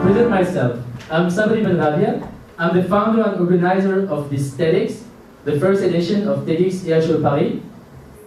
present myself. I'm Sabri Ben Rabia. I'm the founder and organizer of this TEDx, the first edition of TEDxIHEParis.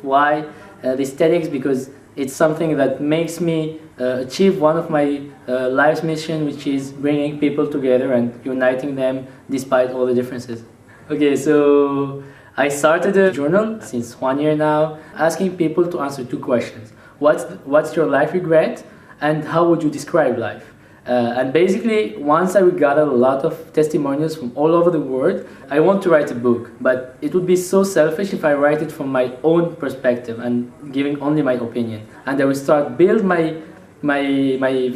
Why this TEDx? Because it's something that makes me achieve one of my life's mission, which is bringing people together and uniting them despite all the differences. Okay, so I started a journal since 1 year now, asking people to answer 2 questions. What's your life regret, and how would you describe life? And basically, once I got a lot of testimonials from all over the world, I want to write a book, but it would be so selfish if I write it from my own perspective and giving only my opinion. And I will start build my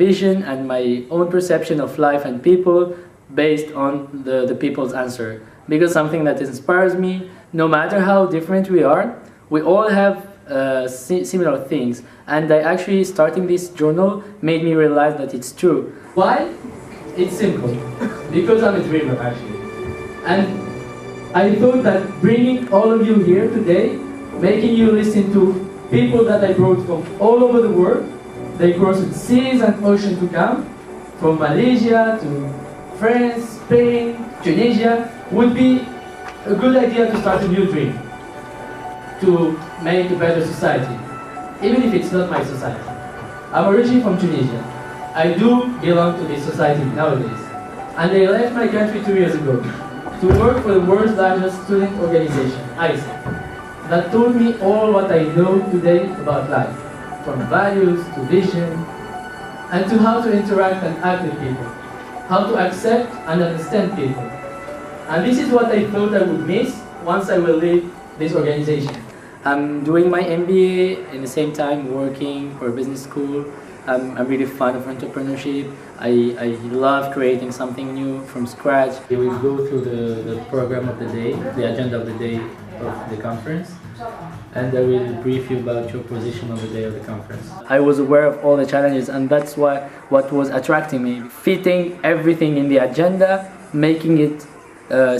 vision and my own perception of life and people based on the people's answer. Because something that inspires me, no matter how different we are, we all have similar things, and actually starting this journal made me realize that it's true. Why? It's simple. Because I'm a dreamer, actually. And I thought that bringing all of you here today, making you listen to people that I brought from all over the world, they crossed seas and oceans to come, from Malaysia to France, Spain, Tunisia, would be a good idea to start a new dream, to make a better society, even if it's not my society. I'm originally from Tunisia. I do belong to this society nowadays. And I left my country 2 years ago to work for the world's largest student organization, Assas, that taught me all what I know today about life, from values to vision, and to how to interact and act with people, how to accept and understand people. And this is what I thought I would miss once I will leave this organization. I'm doing my MBA in the same time working for a business school. I'm really fan of entrepreneurship. I love creating something new from scratch. We will go through the program of the day, the agenda of the day of the conference, and I will brief you about your position on the day of the conference. I was aware of all the challenges, and that's what was attracting me. Fitting everything in the agenda, making it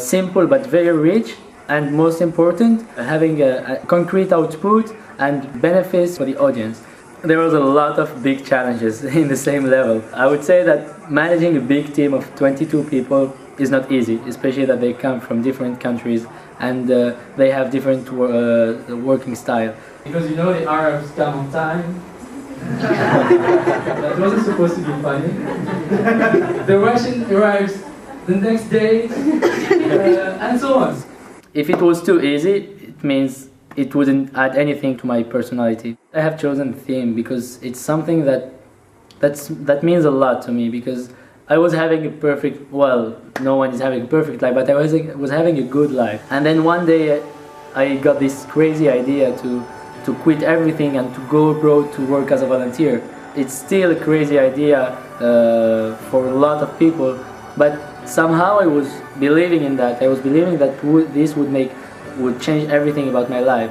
simple but very rich, and most important, having a concrete output and benefits for the audience. There was a lot of big challenges in the same level. I would say that managing a big team of 22 people is not easy, especially that they come from different countries and they have different working style. Because you know the Arabs come on time. That wasn't supposed to be funny. The Russian arrives the next day, and so on. If it was too easy, it means it wouldn't add anything to my personality. I have chosen the theme because it's something that means a lot to me, because I was having a perfect, well, no one is having a perfect life, but I was having a good life. And then one day I got this crazy idea to quit everything and to go abroad to work as a volunteer. It's still a crazy idea for a lot of people, but somehow I was believing in that. I was believing that this would change everything about my life.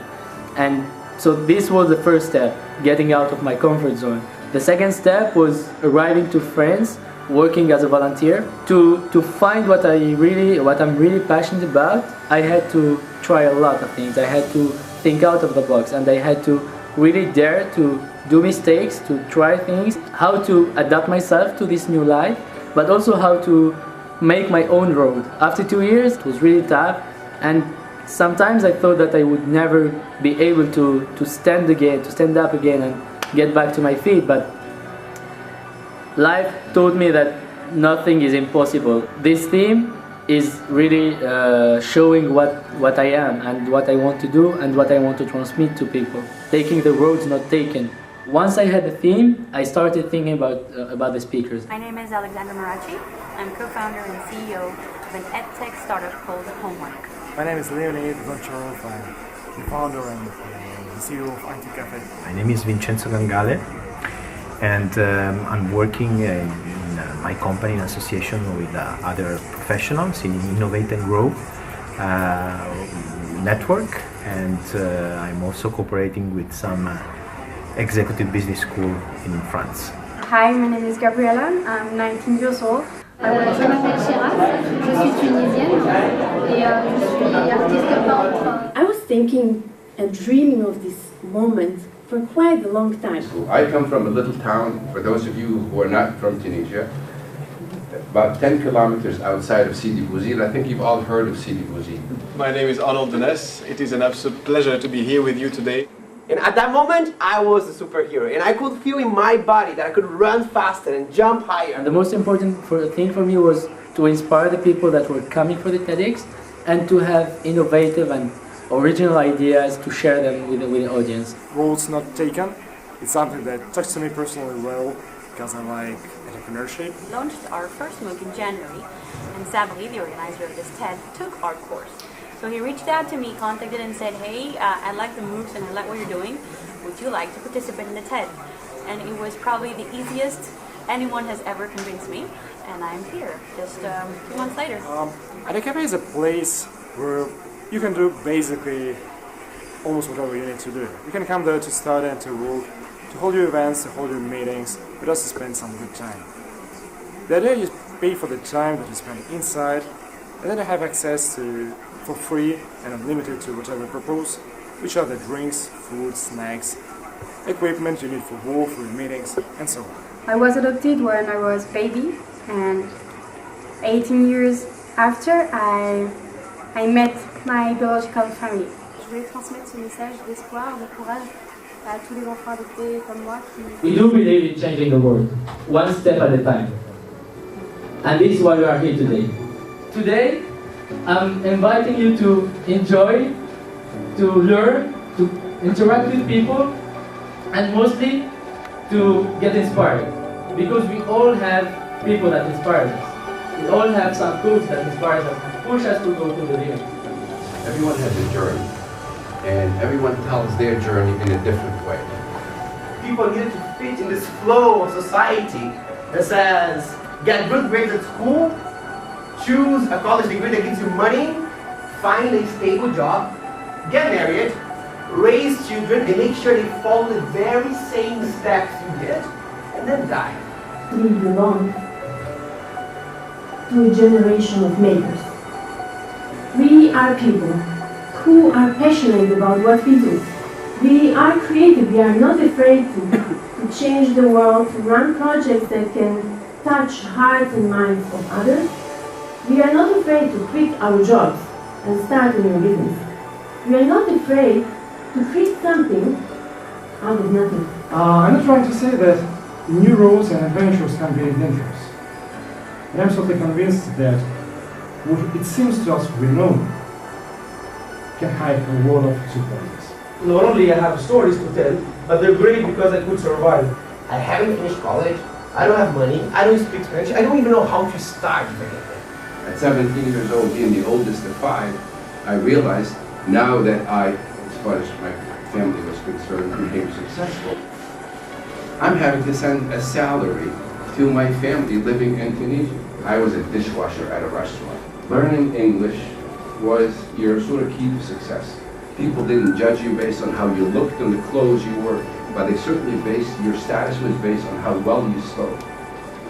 And so this was the first step, getting out of my comfort zone. The second step was arriving to France, working as a volunteer. To find what I'm really passionate about, I had to try a lot of things. I had to think out of the box, and I had to really dare to do mistakes, to try things, how to adapt myself to this new life, but also how to make my own road. After 2 years, it was really tough, and sometimes I thought that I would never be able to stand up again and get back to my feet, but life taught me that nothing is impossible. This theme is really showing what I am and what I want to do and what I want to transmit to people. Taking the roads not taken. Once I had the theme, I started thinking about the speakers. My name is Alexandra Maratchi. I'm co-founder and CEO of an edtech startup called Homuork. My name is Leonid, Goncharov. I'm the founder and CEO of AntiCafé. My name is Vincenzo Gingale, and I'm working in my company in association with other professionals in Innovate and Grow network, and I'm also cooperating with some executive business school in France. Hi, my name is Gabriella. I'm 19 years old. Je m'appelle Shiraz, je suis tunisienne et je suis artiste peintre. I was thinking and dreaming of this moment for quite a long time. I come from a little town, for those of you who are not from Tunisia, about 10 kilometers outside of Sidi Bouzid. I think you've all heard of Sidi Bouzid. My name is Arnold. It is an absolute pleasure to be here with you today. And at that moment, I was a superhero, and I could feel in my body that I could run faster and jump higher. And the most important thing for me was to inspire the people that were coming for the TEDx and to have innovative and original ideas to share them with the audience. Roles not taken. It's something that touched me personally well because I like entrepreneurship. We launched our first MOOC in January, and Saibi, the organizer of this TED, took our course. So he reached out to me, contacted and said, hey, I like the MOOCs and I like what you're doing. Would you like to participate in the TED? And it was probably the easiest anyone has ever convinced me. And I'm here, just 2 months later. AntiCafé is a place where you can do basically almost whatever you need to do. You can come there to study and to work, to hold your events, to hold your meetings, but also spend some good time. The idea is pay for the time that you spend inside, and then you have access to for free and unlimited to whatever you propose, which are the drinks, food, snacks, equipment you need for work, for your meetings, and so on. I was adopted when I was baby, and 18 years after, I met my biological family. Je voulais transmettre ce message d'espoir, de courage à tous les enfants adoptés comme moi qui... We do believe in changing the world, one step at a time. And this is why we are here today. Today, I'm inviting you to enjoy, to learn, to interact with people, and mostly to get inspired. Because we all have people that inspire us. We all have some quotes that inspire us, push us to go to the limit. Everyone has a journey, and everyone tells their journey in a different way. People need to fit in this flow of society that says, get good grades at school, choose a college degree that gives you money, find a stable job, get married, raise children, and make sure they follow the very same steps you did, and then die. We belong to a generation of makers. We are people who are passionate about what we do. We are creative. We are not afraid to change the world, to run projects that can touch hearts and minds of others. We are not afraid to quit our jobs and start a new business. We are not afraid to create something out of nothing. I'm not trying to say that new roads and adventures can be dangerous. But I'm absolutely convinced that what it seems to us we know can hide a world of surprises. Not only I have stories to tell, but they're great because I could survive. I haven't finished college, I don't have money, I don't speak Spanish, I don't even know how to start. At 17 years old, being the oldest of 5, I realized now that I, as far as my family was concerned, became successful, I'm having to send a salary to my family living in Tunisia. I was a dishwasher at a restaurant. Learning English was your sort of key to success. People didn't judge you based on how you looked and the clothes you wore, but they certainly based, your status was based on how well you spoke.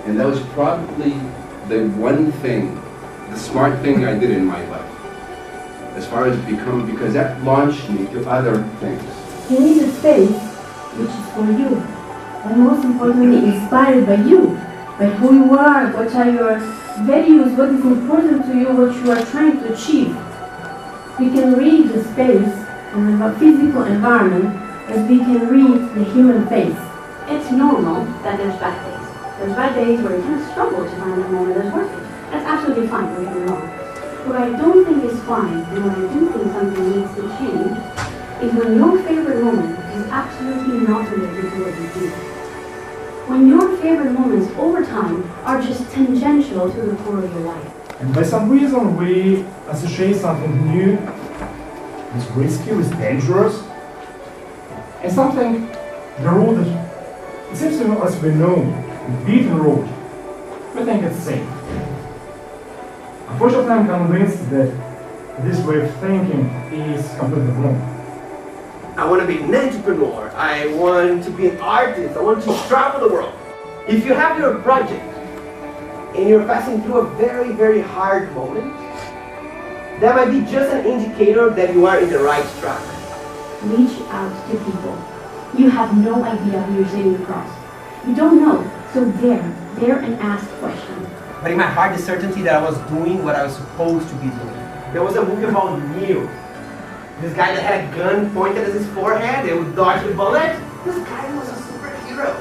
And that was probably the one thing, the smart thing I did in my life, as far as become, because that launched me to other things. You need a space which is for you, and most importantly inspired by you, by who you are, what are your values, what is important to you, what you are trying to achieve. We can read the space and a physical environment as we can read the human face. It's normal that there's bad days. There's bad days where you kind of struggle to find a moment that's worth it. That's absolutely fine, don't get me wrong. What I don't think is fine, and what I do think something needs to change, is when your favorite moment is absolutely not related to what you do. When your favorite moments over time are just tangential to the core of your life. And by some reason we associate something new with risky, with dangerous, and something, the road that it seems to us we know, the beaten road, we think it's safe. Unfortunately, I'm convinced that this way of thinking is completely wrong. I want to be an entrepreneur, I want to be an artist, I want to travel the world. If you have your project and you're passing through a very, very hard moment, that might be just an indicator that you are in the right track. Reach out to people. You have no idea who you're sitting across. You don't know, so dare and ask questions. but in my heart the certainty that I was doing what I was supposed to be doing. There was a movie about Neo. This guy that had a gun pointed at his forehead, they would dodge the bullet. This guy was a superhero.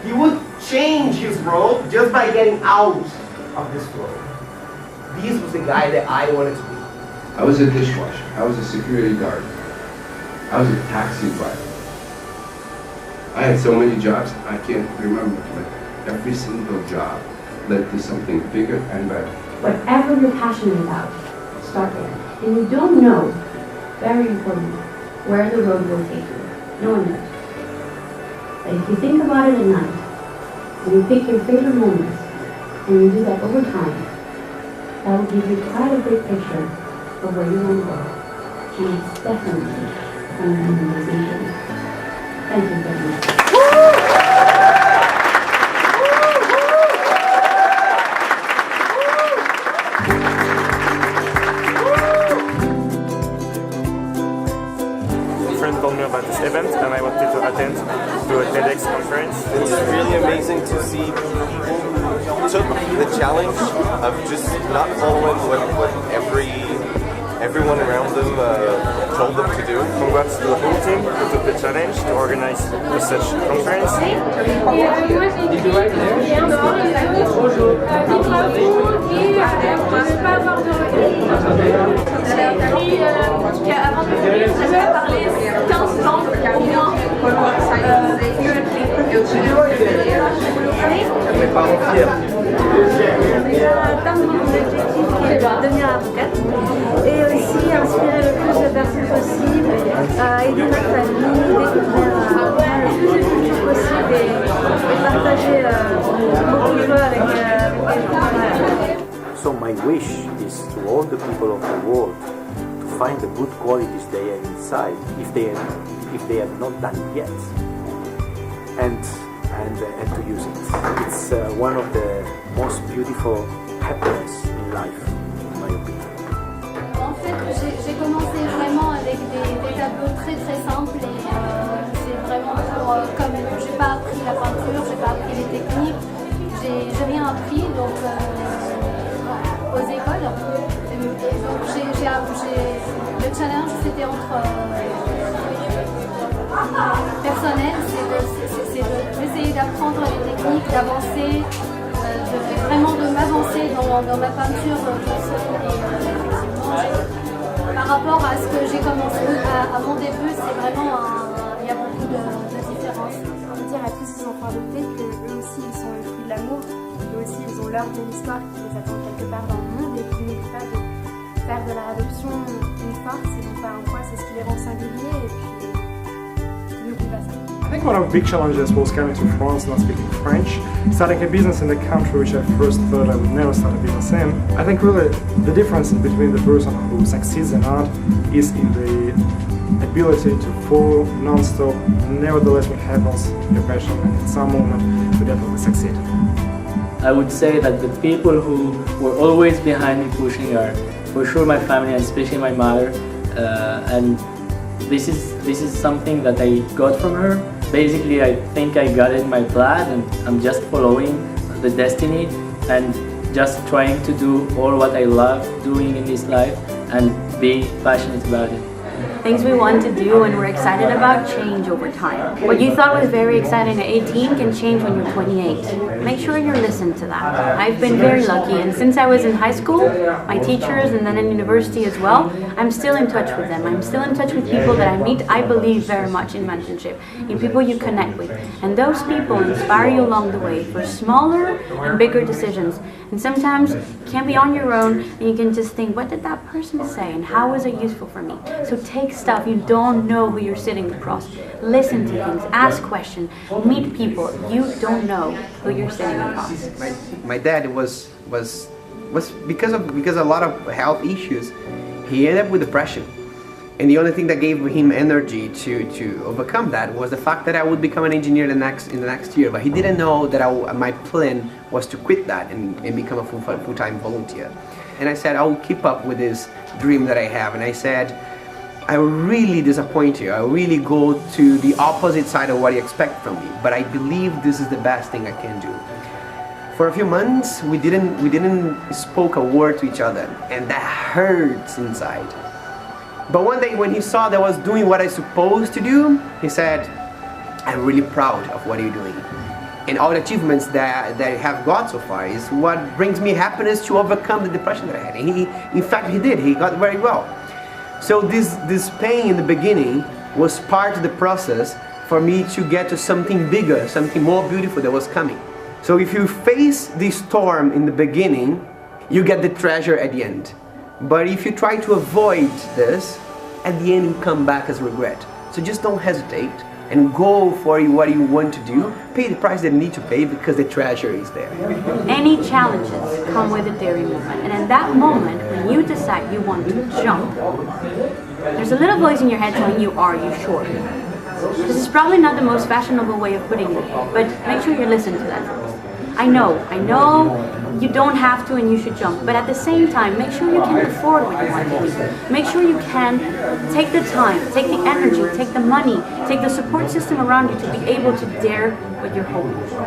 He would change his role just by getting out of this flow. This was the guy that I wanted to be. I was a dishwasher. I was a security guard. I was a taxi driver. I had so many jobs, I can't remember, but every single job led to something bigger and better. Whatever you're passionate about, start there. And you don't know, very important, where the road will take you. No one knows. But if you think about it at night, and you pick your favorite moments, and you do that over time, that will give you quite a big picture of where you want to go. And it's definitely an amazing journey. Thank you very much. A friend told me about this event and I wanted to attend to a TEDx conference. It's really amazing to see people who took the challenge of just not following what everyone around them told them to do. Congrats to the whole team who took the challenge to organize such conference. Did you write there? Avant de venir, j'avais parlé 15 langues au moins. Mes parents fiers. Atteindre mon objectif qui est de devenir avocate et aussi inspirer le plus de personnes possible, aider ma famille, découvrir le plus possible et partager beaucoup de joie avec les gens. So my wish is to all the people of the world to find the good qualities they have inside, if they have not done it yet, and to use it. It's one of the most beautiful happiness in life, in my opinion. En fait, j'ai commencé vraiment avec des tableaux très très simples et c'est vraiment pour, comme j'ai pas appris la peinture, j'ai pas appris les techniques, j'ai rien appris donc aux écoles. Et donc le challenge c'était entre personnel, c'est d'essayer d'apprendre les techniques, d'avancer, vraiment de m'avancer dans ma peinture par rapport à ce que j'ai commencé à mon début, c'est vraiment il y a beaucoup de différences. Je veux dire à tous ces enfants adoptés qu'eux aussi ils sont le fruit de l'amour, eux aussi ils ont leur belle histoire qui les attend quelque part dans le monde et qui n'oublient pas de faire de leur adoption une force et non pas un poids, c'est ce qui les rend singuliers et puis n'oublie pas ça. I think one of the big challenges was coming to France, not speaking French, starting a business in the country which I first thought I would never start a business in. I think really the difference between the person who succeeds in art is in the ability to follow non-stop, nevertheless what happens, your passion, and at some moment you definitely succeed. I would say that the people who were always behind me pushing are for sure my family and especially my mother, and this is something that I got from her. Basically, I think I got it in my blood and I'm just following the destiny and just trying to do all what I love doing in this life and being passionate about it. Things we want to do and we're excited about change over time. What you thought was very exciting at 18 can change when you're 28. Make sure you listen to that. I've been very lucky, and since I was in high school, my teachers and then in university as well, I'm still in touch with them. I'm still in touch with people that I meet. I believe very much in mentorship, in people you connect with. And those people inspire you along the way for smaller and bigger decisions. And sometimes you can't be on your own and you can just think, what did that person say and how was it useful for me? So take stuff you don't know who you're sitting across. Listen to things, ask questions, meet people you don't know who you're sitting across. My dad was because of a lot of health issues, he ended up with depression. And the only thing that gave him energy to overcome that was the fact that I would become an engineer in the next year. But he didn't know that my plan was to quit that and become a full-time volunteer. And I said, I will keep up with this dream that I have. And I said, I will really disappoint you. I will really go to the opposite side of what you expect from me. But I believe this is the best thing I can do. For a few months, we didn't spoke a word to each other, and that hurts inside. But one day when he saw that I was doing what I supposed to do, he said, I'm really proud of what you're doing. And all the achievements that I have got so far is what brings me happiness to overcome the depression that I had. And in fact, he did. He got very well. So this pain in the beginning was part of the process for me to get to something bigger, something more beautiful that was coming. So if you face the storm in the beginning, you get the treasure at the end. But if you try to avoid this, at the end you come back as regret. So just don't hesitate and go for what you want to do. Pay the price that you need to pay because the treasure is there. Any challenges come with a daring moment. And in that moment, when you decide you want to jump, there's a little voice in your head telling you, are you sure? This is probably not the most fashionable way of putting it, but make sure you listen to that voice. I know you don't have to and you should jump, but at the same time, make sure you can afford what you want to do. Make sure you can take the time, take the energy, take the money, take the support system around you to be able to dare what you're hoping for.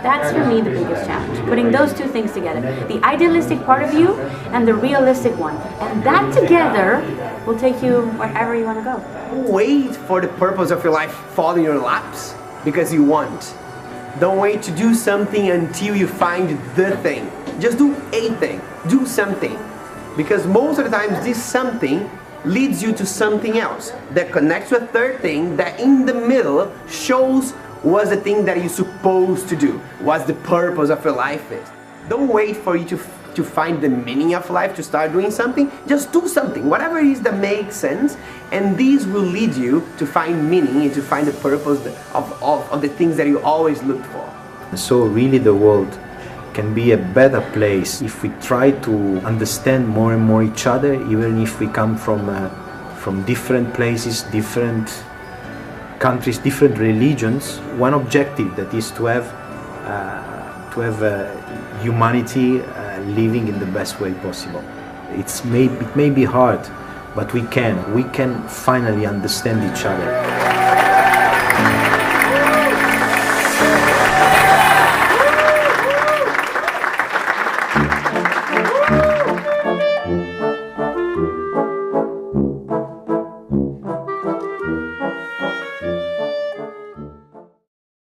That's for me the biggest challenge, putting those two things together. The idealistic part of you and the realistic one. And that together will take you wherever you want to go. Wait for the purpose of your life fall in your laps because you want. Don't wait to do something until you find the thing. Just do a thing. Do something. Because most of the times this something leads you to something else that connects to a third thing that in the middle shows what's the thing that you're supposed to do. What's the purpose of your life is. Don't wait for you to find the meaning of life, to start doing something. Just do something, whatever it is that makes sense, and these will lead you to find meaning and to find the purpose of the things that you always looked for. So really the world can be a better place if we try to understand more and more each other, even if we come from different places, different countries, different religions. One objective that is to have humanity living in the best way possible. It may be hard, but we can finally understand each other.